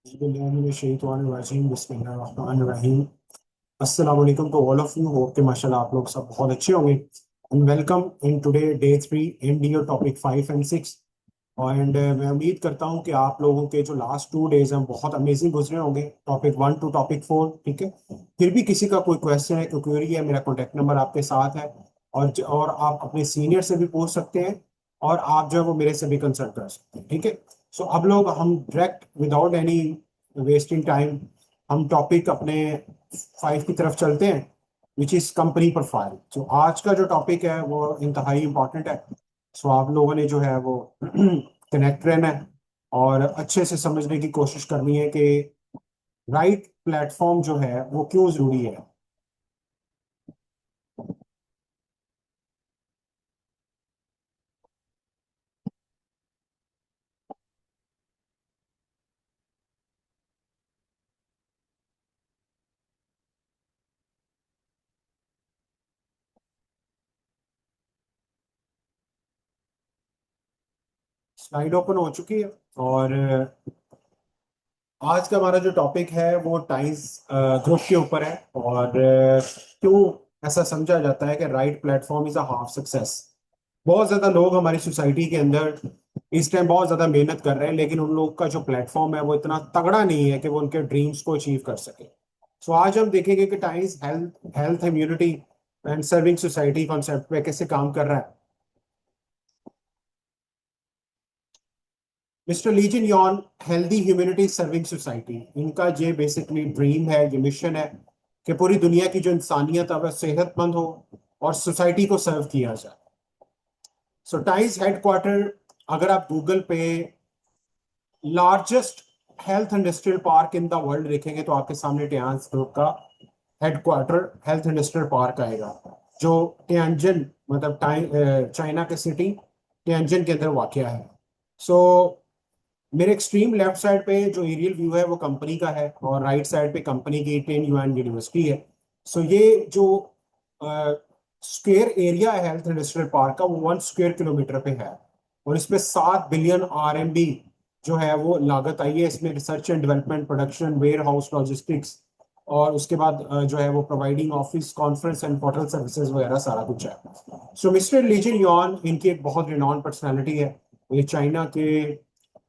बिस्मिल्लाहिर्रहमानिर्रहीम। अस्सलाम वालेकुम to all of you. Hope कि माशाल्लाह आप लोग सब बहुत अच्छे होंगे and welcome in today day 3 and your topic 5 and 6। And मैं उम्मीद करता हूं कि आप लोगों के जो लास्ट 2 डेज हैं बहुत अमेजिंग गुजरे होंगे, टॉपिक 1 टू टॉपिक 4। ठीक है, फिर भी किसी का कोई क्वेश्चन है, कोई क्वेरी है, मेरा कॉन्टेक्ट नंबर आपके साथ है। और आप अपने सीनियर से भी पूछ सकते हैं, और आप जो है वो मेरे से भी कंसल्ट कर सकते हैं। ठीक है, सो अब लोग हम direct without any wasting time हम टॉपिक अपने 5 की तरफ चलते हैं, विच इज कंपनी प्रोफाइल। तो आज का जो टॉपिक है वो इंतहाई इंपॉर्टेंट है। सो आप लोगों ने जो है वो कनेक्ट रहना है और अच्छे से समझने की कोशिश करनी है कि राइट प्लेटफॉर्म जो है वो क्यों जरूरी है। स्लाइड ओपन हो चुकी है, और आज का हमारा जो टॉपिक है वो टाइम्स ग्रुप के ऊपर है। और क्यों ऐसा समझा जाता है कि right platform is a half success. बहुत ज्यादा लोग हमारी सोसाइटी के अंदर इस टाइम बहुत ज्यादा मेहनत कर रहे हैं, लेकिन उन लोग का जो प्लेटफॉर्म है वो इतना तगड़ा नहीं है कि वो उनके ड्रीम्स को अचीव कर सके। सो आज हम देखेंगे कि Times health health immunity and serving society concept पे कैसे काम कर रहा है। मिस्टर लीजन यॉन हेल्दी ह्यूमैनिटी सर्विंग सोसाइटी, इनका ये बेसिकली ड्रीम है, ये मिशन है कि पूरी दुनिया की जो इंसानियत है वह सेहतमंद हो और सोसाइटी को सर्व किया जाए। सो टाइम्स हेडक्वार्टर, अगर आप गूगल पे largest health industrial park in the world देखेंगे तो आपके सामने टियान्स ग्रुप का हेडक्वार्टर हेल्थ इंडस्ट्रियल पार्क आएगा, जो टियानजिन मतलब चाइना के सिटी टियानजिन के अंदर वाक़या है। सो मेरे एक्सट्रीम लेफ्ट साइड पे जो एरियल व्यू है वो कंपनी का है, और राइट साइड पे कंपनी की 10 UN यूनिवर्सिटी है। सो ये जो स्क्वेयर एरिया है हेल्थ इंडस्ट्रियल पार्क का, वो 1 स्क्वेयर किलोमीटर पे है, और इसमें 7 बिलियन RMB जो है वो लागत आई है। इसमें research and development, production, warehouse, logistics, और उसके बाद जो है वो providing office, conference and hotel services वगैरह सारा कुछ है। सो मिस्टर लीजन यॉन, इनकी एक बहुत रिनॉन पर्सनैलिटी है। ये चाइना के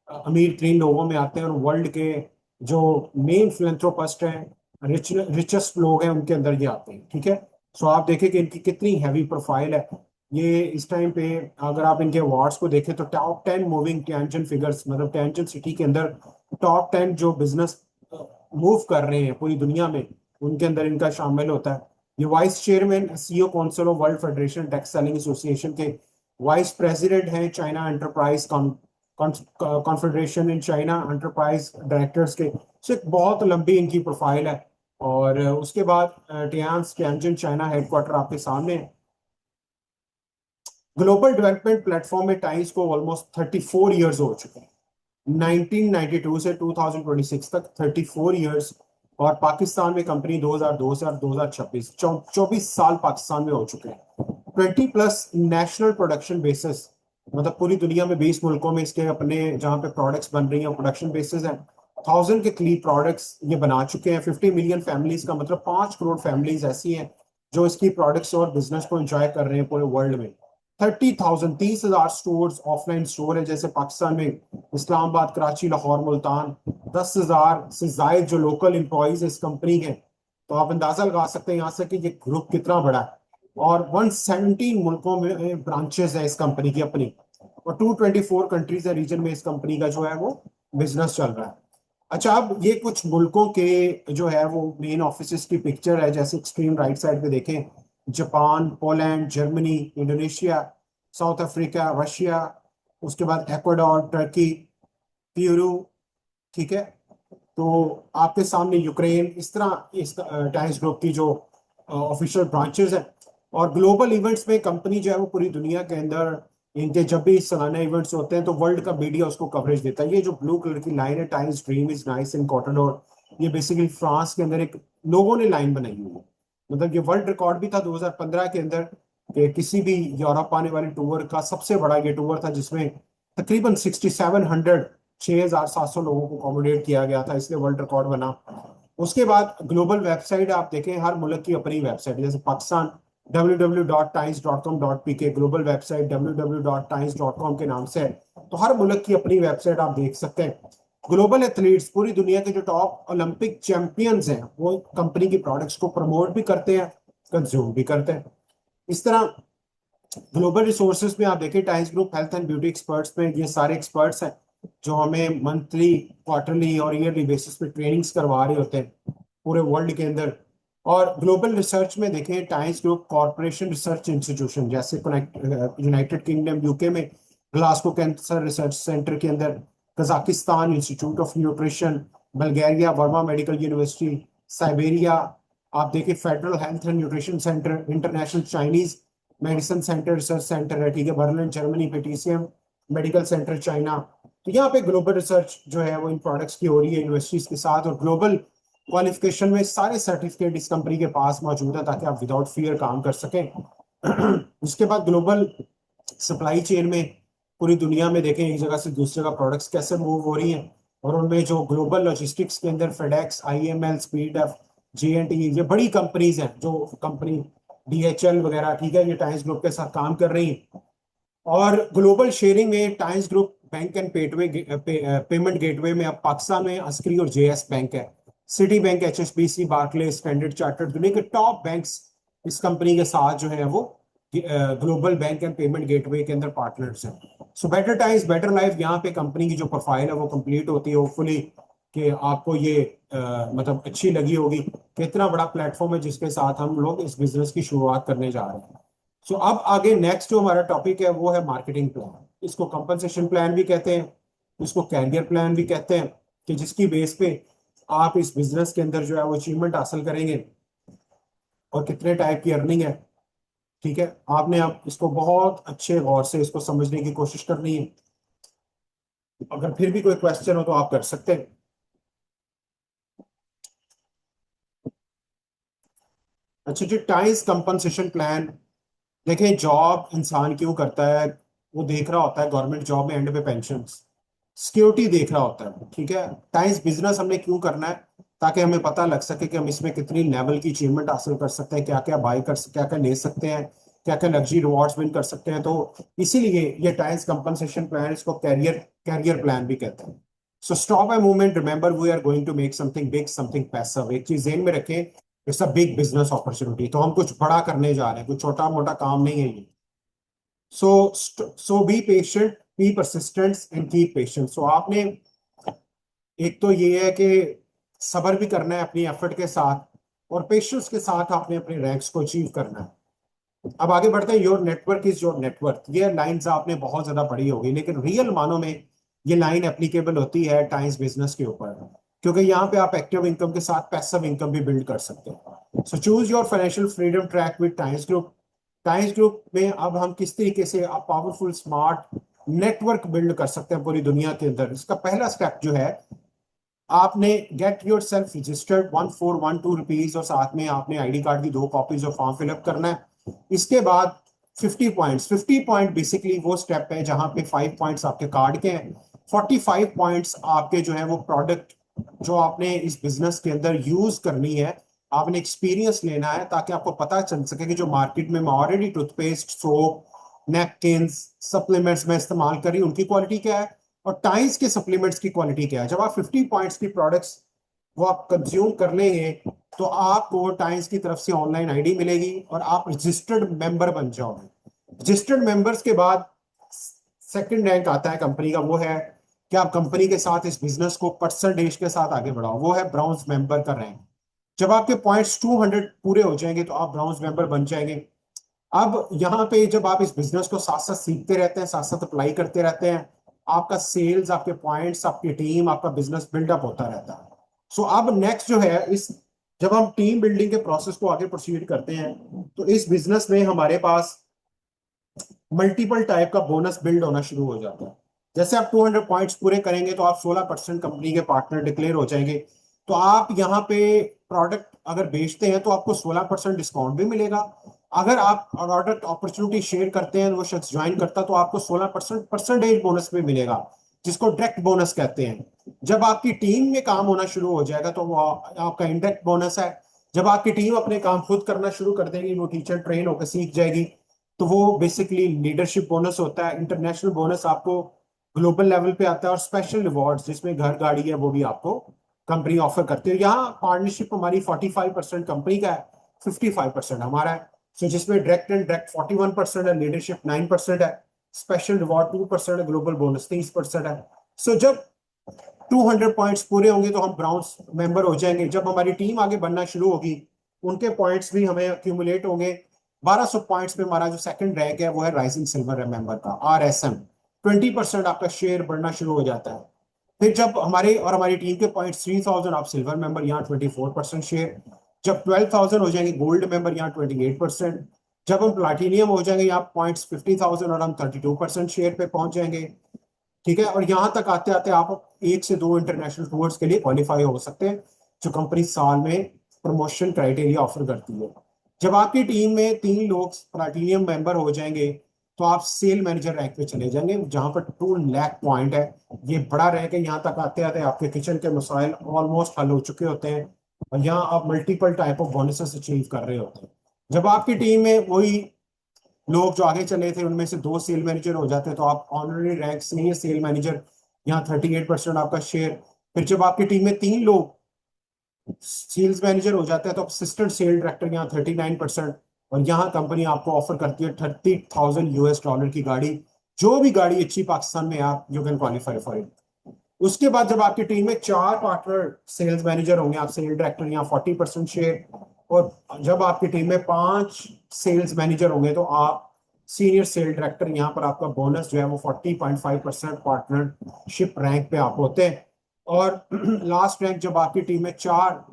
अमीर तीन लोगों में आते हैं, और वर्ल्ड के जो मेन फिलेंथ्रोपिस्ट हैं, रिचेस्ट लोग हैं, उनके अंदर ये आते हैं। ठीक है, सो आप देखें कि इनकी कितनी हैवी प्रोफाइल है। ये इस टाइम पे अगर आप इनके अवार्ड्स को देखें तो टॉप 10 मूविंग टेंजेंट फिगर्स, मतलब टेंजेंट सिटी के अंदर टॉप 10 जो बिजनेस मूव कर रहे हैं पूरी दुनिया में, उनके अंदर इनका शामिल होता है। ये vice chairman CEO council of world federation tax selling association के वाइस प्रेसिडेंट हैं, China enterprise confederation in China enterprise directors के। सो एक बहुत लंबी इनकी प्रोफाइल है। और उसके बाद टियान्स टियानजिन चाइना हेडक्वार्टर आपके सामने है। ग्लोबल डेवलपमेंट प्लेटफॉर्म में टाइम्स को ऑलमोस्ट 34 ईयर्स हो चुके हैं, 1992 से 2026 तक 34 ईयर्स। और पाकिस्तान में कंपनी 2002 से 2026 24 साल पाकिस्तान में हो चुके हैं। 20+ नेशनल प्रोडक्शन बेसिस, मतलब पूरी दुनिया में 20 मुल्कों में इसके अपने जहाँ पे प्रोडक्ट्स बन रही हैं प्रोडक्शन बेसिस हैं। 1000 के करीब प्रोडक्ट्स ये बना चुके हैं। 50 मिलियन फैमिलीज का मतलब 5 करोड़ फैमिलीज ऐसी हैं जो इसकी प्रोडक्ट्स और बिजनेस को एंजॉय कर रहे हैं पूरे वर्ल्ड में। 30,000 30,000 स्टोर्स ऑफलाइन स्टोर है, जैसे पाकिस्तान में इस्लामाबाद, कराची, लाहौर, मुल्तान। 10,000 से जायद जो लोकल एम्प्लॉयज इस कंपनी के। तो आप अंदाजा लगा सकते हैं यहाँ से कि ये ग्रुप कितना बड़ा है। और 117 मुल्कों में ब्रांचेस है इस कंपनी की अपनी, और 224 कंट्रीज है रीजन में इस कंपनी का जो है वो बिजनेस चल रहा है। अच्छा, अब ये कुछ मुल्कों के जो है वो मेन ऑफिस की पिक्चर है, जैसे एक्सट्रीम राइट साइड पे देखें, Japan, Poland, Germany, Indonesia, south Africa, Russia, उसके बाद एक्वाडोर, टर्की, पेरू। ठीक है, तो आपके सामने यूक्रेन, इस तरह इस टाइम्स ग्रुप की जो ऑफिशियल ब्रांचेस हैं। और ग्लोबल इवेंट्स में कंपनी जो है वो पूरी दुनिया के अंदर इनके जब भी सालाना इवेंट्स होते हैं तो वर्ल्ड का मीडिया उसको कवरेज देता है। ये जो ब्लू कलर की लाइन है, times dream is nice in cotton door, ये बेसिकली फ्रांस के अंदर एक लोगों ने लाइन बनाई हुई है। मतलब ये वर्ल्ड रिकॉर्ड भी था 2015 के अंदर कि किसी भी यूरोप आने वाले टूर का सबसे बड़ा ये टूर था, जिसमें तकरीबन 6700 6,700 लोगों को अकोमोडेट किया गया था, इसलिए वर्ल्ड रिकॉर्ड बना। उसके बाद ग्लोबल वेबसाइट आप देखें, हर मुल्क की अपनी वेबसाइट, जैसे Pakistan www.times.com.pk, global website www.times.com के नाम से है। तो हर मुल्क की अपनी वेबसाइट आप देख सकते हैं। ग्लोबल एथलीट्स, पूरी दुनिया के जो टॉप ओलंपिक चैंपियंस हैं, वो कंपनी की प्रोडक्ट्स को प्रमोट भी करते हैं, कंज्यूम भी करते हैं। इस तरह ग्लोबल रिसोर्सेज में आप देखें, Times group health and beauty experts में ये सारे एक्सपर्ट्स हैं जो हमें मंथली, क्वार्टरली और ईयरली बेसिस पे ट्रेनिंग्स करवा रहे होते हैं पूरे वर्ल्ड के अंदर। और ग्लोबल रिसर्च में देखें, Times group corporation research institution, जैसे यूनाइटेड किंगडम यूके में ग्लासगो कैंसर रिसर्च सेंटर के अंदर, Kazakhstan institute of nutrition, Bulgaria Varna medical university, Siberia आप देखिए federal health and nutrition centre, international Chinese medicine centre research centre है, ठीक है, Berlin Germany, PTCM medical centre China. तो यहाँ पे ग्लोबल रिसर्च जो है वो इन प्रोडक्ट्स की हो रही है यूनिवर्सिटीज के साथ, और ग्लोबल क्वालिफिकेशन में सारे सर्टिफिकेट इस कंपनी के पास मौजूद है ताकि आप विदाउट फियर काम कर सकें। उसके बाद ग्लोबल सप्लाई चेन में पूरी दुनिया में देखें एक जगह से दूसरी जगह प्रोडक्ट्स कैसे मूव हो रही हैं, और उनमें जो ग्लोबल लॉजिस्टिक्स के अंदर फेडेक्स, आईएमएल, स्पीडएफ, जीएनटी, ये बड़ी कंपनीज हैं जो कंपनी डीएचएल वगैरह, ठीक है, ये टाइम्स ग्रुप के साथ काम कर रही हैं। और ग्लोबल शेयरिंग में Times group bank and payment gateway में अब पाकिस्तान में अस्करी और जेएस बैंक है, Citibank, HSBC, Barclay, Standard Chartered, दुनिया के टॉप बैंक्स इस कंपनी के साथ जो है वो global bank and payment gateway के अंदर पार्टनर्स हैं। So better times better life, यहाँ पे कंपनी की जो प्रोफाइल है वो कंप्लीट होती है। होपफुली कि आपको ये मतलब अच्छी लगी होगी कि इतना बड़ा प्लेटफॉर्म है जिसके साथ हम लोग इस बिजनेस की शुरुआत करने जा रहे हैं। सो अब आगे नेक्स्ट जो हमारा टॉपिक है वो है मार्केटिंग प्लान। इसको कंपनसेशन प्लान भी कहते हैं, इसको कैरियर प्लान भी कहते हैं, कि जिसकी बेस पे आप इस बिजनेस के अंदर जो है वो अचीवमेंट हासिल करेंगे और कितने टाइप की अर्निंग है, ठीक है। आपने अब इसको बहुत अच्छे गौर से इसको समझने की कोशिश करनी है। अगर फिर भी कोई क्वेश्चन हो तो आप कर सकते हैं। अच्छा जी, टाइम्स कंपनसेशन प्लान देखें, जॉब इंसान क्यों करता है, वो देख रहा होता है गवर्नमेंट जॉब में एंड पे पेंशन सिक्योरिटी देख रहा होता है, ठीक है। टाइम्स बिजनेस हमने क्यों करना है, ताकि हमें पता लग सके कि हम इसमें कितनी लेवल की अचीवमेंट हासिल कर सकते हैं, क्या क्या बाय कर सकते, क्या क्या ले सकते हैं, क्या क्या लग्जरी रिवॉर्ड्स विन कर सकते हैं। तो इसीलिए ये टाइम्स कंपनसेशन प्लान, इसको कैरियर कैरियर प्लान भी कहते हैं। So stop a movement, remember we are going to make something big, something passive. एक चीज ध्यान में रखें, it's a big business opportunity, तो हम कुछ बड़ा करने जा रहे हैं, कुछ छोटा मोटा काम नहीं है ये। So so be patient, be persistent and keep patient. सो आपने एक तो ये है कि सब्र भी करना है अपनी एफर्ट के साथ, और पेशेंस के साथ आपने अपने रैंक्स को अचीव करना है। अब आगे बढ़ते हैं। Your network is your network, ये लाइंस आपने बहुत ज्यादा पढ़ी होगी, लेकिन रियल मानों में ये लाइन एप्लीकेबल होती है टाइम्स बिजनेस के ऊपर, क्योंकि यहाँ पे आप एक्टिव इनकम के साथ पैसिव इनकम भी बिल्ड कर सकते हैं। So choose your financial freedom track with times group. Times group में अब हम किस तरीके से आप पावरफुल स्मार्ट नेटवर्क बिल्ड कर सकते हैं पूरी दुनिया के अंदर। इसका पहला स्टेप जो है, आपने get your self registered 1412 rupees, और साथ में आपने आईडी कार्ड की 2 कॉपीज और फॉर्म फिलअप करना है। इसके बाद 50 पॉइंट्स, 50 पॉइंट बेसिकली वो स्टेप है जहां पे 5 पॉइंट्स आपके कार्ड के हैं, 45 पॉइंट्स आपके जो है वो प्रोडक्ट जो आपने इस बिजनेस के अंदर यूज करनी है, आपने एक्सपीरियंस लेना है, ताकि आपको पता चल सके कि जो मार्केट में already toothpaste, soap, napkins, supplements में इस्तेमाल कर रही है उनकी क्वालिटी क्या है, और टाइम्स के सप्लीमेंट्स की क्वालिटी क्या है। जब आप 50 पॉइंट्स की प्रोडक्ट्स वो आप कंज्यूम कर लेंगे, तो आपको टाइम्स की तरफ से ऑनलाइन आईडी मिलेगी और आप रजिस्टर्ड मेंबर बन जाओगे। रजिस्टर्ड मेंबर्स के बाद सेकंड रैंक आता है कंपनी का, वो है कि आप कंपनी के साथ इस बिजनेस को परसेंटेज के साथ आगे बढ़ाओ, वो है ब्राउन्स मेंबर का रैंक। जब आपके पॉइंट्स 200 पूरे हो जाएंगे तो आप ब्राउन्स मेंबर बन जाएंगे। अब यहाँ पे जब आप इस बिजनेस को साथ साथ सीखते रहते हैं, साथ साथ अप्लाई करते रहते हैं, आपका सेल्स, आपके पॉइंट्स, आपकी टीम, आपका बिजनेस बिल्डअप होता रहता है। सो अब नेक्स्ट जो है, इस जब हम टीम बिल्डिंग के प्रोसेस को आगे प्रोसीड करते हैं, तो इस बिजनेस में हमारे पास मल्टीपल टाइप का बोनस बिल्ड होना शुरू हो जाता है। जैसे आप 200 पॉइंट्स पूरे करेंगे तो आप 16% कंपनी के पार्टनर डिक्लेयर हो जाएंगे। तो आप यहाँ पे प्रोडक्ट अगर बेचते हैं तो आपको 16% डिस्काउंट भी मिलेगा। अगर आप प्रोडक्ट अपॉर्चुनिटी शेयर करते हैं, वो शख्स ज्वाइन करता, तो आपको 16% परसेंटेज बोनस भी मिलेगा। जिसको डायरेक्ट बोनस कहते हैं। जब आपकी टीम में काम होना शुरू हो जाएगा तो वो आपका इनडायरेक्ट बोनस है। जब आपकी टीम अपने काम खुद करना शुरू कर देगी, वो टीचर ट्रेन होकर सीख जाएगी, तो वो बेसिकली लीडरशिप बोनस होता है। इंटरनेशनल बोनस आपको ग्लोबल लेवल पे आता है, और स्पेशल रिवॉर्ड्स जिसमें घर गाड़ी है वो भी आपको कंपनी ऑफर करती है। यहाँ पार्टनरशिप हमारी 45% कंपनी का है, 55% हमारा है। सो जिसमें डायरेक्ट एंड डायरेक्ट 41% है, लीडरशिप 9% है, स्पेशल रिवॉर्ड 2% है, ग्लोबल बोनस 30% है। सो जब 200 पॉइंट्स पूरे होंगे तो हम ब्राउन्स मेंबर हो जाएंगे। जब हमारी टीम आगे बढ़ना शुरू होगी, उनके पॉइंट्स भी हमें अक्यूमुलेट होंगे। 1200 पॉइंट्स पे हमारा जो सेकंड रैंक है वो है राइजिंग सिल्वर मेंबर का, RSM। 20% आपका शेयर बढ़ना शुरू हो जाता है। फिर जब हमारे और हमारी टीम के पॉइंट 3000, आप सिल्वर मेंबर, यहाँ 24% शेयर। जब 12,000 हो जाएंगे गोल्ड मेंबर, यहाँ 28%। जब हम प्लाटिनियम हो जाएंगे, यहाँ पॉइंट्स 50,000 और हम 32% शेयर पे पहुंच जाएंगे। ठीक है, और यहाँ तक आते आते आप 1 से 2 इंटरनेशनल टूर्स के लिए क्वालिफाई हो सकते हैं, जो कंपनी साल में प्रमोशन क्राइटेरिया ऑफर करती है। जब आपकी टीम में 3 लोग प्लाटिनियम मेंबर हो जाएंगे, तो आप सेल मैनेजर रैंक पे चले जाएंगे, जहां पर 2 लाख पॉइंट है। ये बड़ा रैंक है। यहाँ तक आते आते आपके किचन के मसाइल ऑलमोस्ट हल हो चुके होते हैं, और यहाँ आप multiple type of bonuses achieve कर रहे होते हैं। जब आपकी टीम में वही लोग जो आगे चले थे उनमें से 2 सेल मैनेजर हो जाते हैं, तो आप honorary rank senior sale manager, यहाँ 38% आपका शेयर। फिर जब आपकी टीम में 3 लोग सेल्स मैनेजर हो जाते हैं, तो असिस्टेंट सेल डायरेक्टर, यहाँ 39%। और यहाँ कंपनी आपको ऑफर करती है $30,000 की गाड़ी। जो भी गाड़ी अच्छी पाकिस्तान में, आप you can qualify for it. उसके बाद जब आपकी टीम में 4 पार्टनर सेल्स मैनेजर होंगे, आप सेल डायरेक्टर, यहाँ 40% शेयर। और जब आपकी टीम में 5 सेल्स मैनेजर होंगे, तो आप सीनियर सेल डायरेक्टर, यहाँ पर आपका बोनस जो है वो 40.5% पार्टनरशिप रैंक पे आप होते हैं। और लास्ट रैंक जब आपकी टीम में 4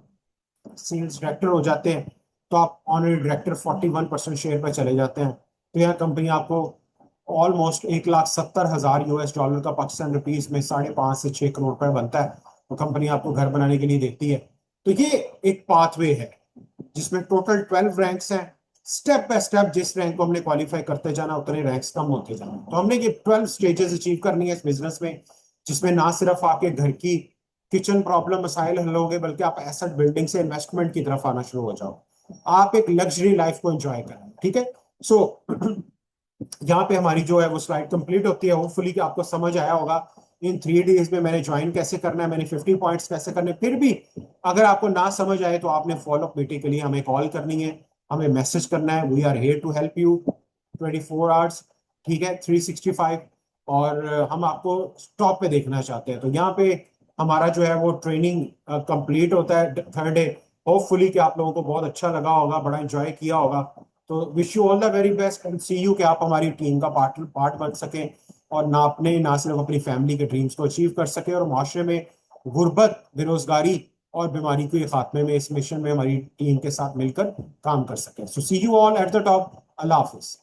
सेल्स डायरेक्टर हो जाते हैं, तो आप ऑनरी डायरेक्टर 41% शेयर पर चले जाते हैं। तो यह कंपनी आपको ऑलमोस्ट 1,70,000 का पाकिस्तान रुपीज में 5.5 से 6 करोड़ रुपए बनता है, तो कंपनी आपको घर बनाने के लिए देती है। तो ये एक पाथवे है जिसमें टोटल 12 रैंक्स हैं। स्टेप बाय स्टेप जिस रैंक को हमने क्वालिफाई करते जाना, उतने रैंक्स कम होते जाना। तो हमने ये 12 स्टेजेस अचीव करनी है इस बिजनेस में, जिसमें ना सिर्फ आपके घर की किचन प्रॉब्लम मसाइल हल होंगे, बल्कि आप एसेट बिल्डिंग से इन्वेस्टमेंट की तरफ आना शुरू हो जाओ। आप एक लग्जरी लाइफ को एंजॉय करें। ठीक है, सो यहाँ पे हमारी जो है वो स्लाइड कंप्लीट होती है। होपफुली कि आपको समझ आया होगा इन 3 डेज में मैंने ज्वाइन कैसे करना है, मैंने 50 पॉइंट्स कैसे करने। फिर भी अगर आपको ना समझ आए तो आपने फॉलोअप मीटिंग के लिए हमें कॉल करनी है, हमें मैसेज करना है। We are here to help you 24 hours. ठीक है, 365। और हम आपको स्टॉप पे देखना चाहते हैं। तो यहाँ पे हमारा जो है वो ट्रेनिंग कंप्लीट होता है 3rd डे। होपफुली कि आप लोगों को बहुत अच्छा लगा होगा, बड़ा एंजॉय किया होगा। तो wish you all the very best and see you कि आप हमारी टीम का पार्ट बन सकें, और ना सिर्फ अपनी फैमिली के ड्रीम्स को अचीव कर सके, और माशरे में गुर्बत, बेरोजगारी और बीमारी के खात्मे में इस मिशन में हमारी टीम के साथ मिलकर काम कर सकें। So see you all at the top. अल्लाह हाफिज।